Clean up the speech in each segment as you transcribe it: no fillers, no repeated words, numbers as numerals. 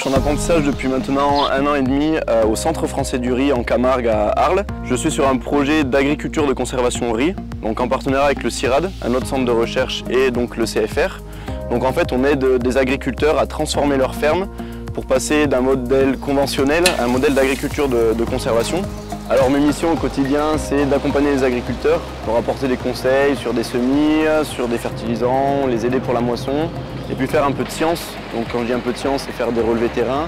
en apprentissage depuis maintenant 1 an et demi au Centre français du riz en Camargue à Arles. Je suis sur un projet d'agriculture de conservation riz, donc en partenariat avec le CIRAD, un autre centre de recherche, et donc le CFR. Donc en fait on aide des agriculteurs à transformer leurs fermes pour passer d'un modèle conventionnel à un modèle d'agriculture de conservation. Alors mes missions au quotidien, c'est d'accompagner les agriculteurs, leur apporter des conseils sur des semis, sur des fertilisants, les aider pour la moisson, et puis faire un peu de science. Donc quand je dis un peu de science, c'est faire des relevés terrain.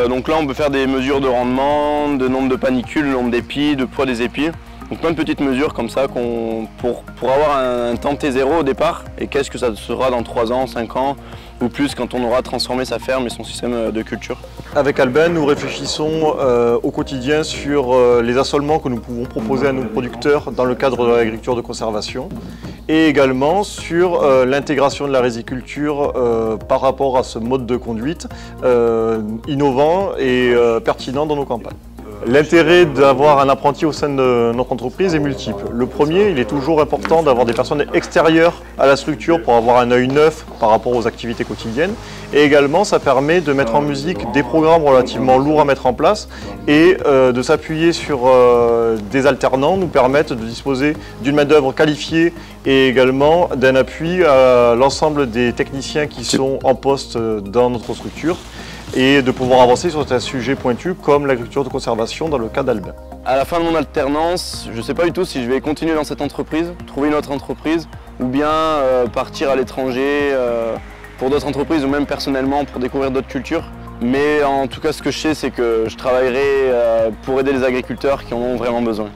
Donc là on peut faire des mesures de rendement, de nombre de panicules, le nombre d'épis, de poids des épis. Donc plein de petites mesures comme ça pour avoir un temps T0 au départ, et qu'est-ce que ça sera dans 3 ans, 5 ans ou plus quand on aura transformé sa ferme et son système de culture. Avec Albin, nous réfléchissons au quotidien sur les assolements que nous pouvons proposer à nos producteurs dans le cadre de l'agriculture de conservation, et également sur l'intégration de la riziculture par rapport à ce mode de conduite innovant et pertinent dans nos campagnes. L'intérêt d'avoir un apprenti au sein de notre entreprise est multiple. Le premier, il est toujours important d'avoir des personnes extérieures à la structure pour avoir un œil neuf par rapport aux activités quotidiennes. Et également, ça permet de mettre en musique des programmes relativement lourds à mettre en place et de s'appuyer sur des alternants nous permettent de disposer d'une main-d'œuvre qualifiée et également d'un appui à l'ensemble des techniciens qui sont en poste dans notre structure, et de pouvoir avancer sur un sujet pointu comme l'agriculture de conservation dans le cas d'Albin. À la fin de mon alternance, je ne sais pas du tout si je vais continuer dans cette entreprise, trouver une autre entreprise, ou bien partir à l'étranger pour d'autres entreprises, ou même personnellement pour découvrir d'autres cultures. Mais en tout cas, ce que je sais, c'est que je travaillerai pour aider les agriculteurs qui en ont vraiment besoin.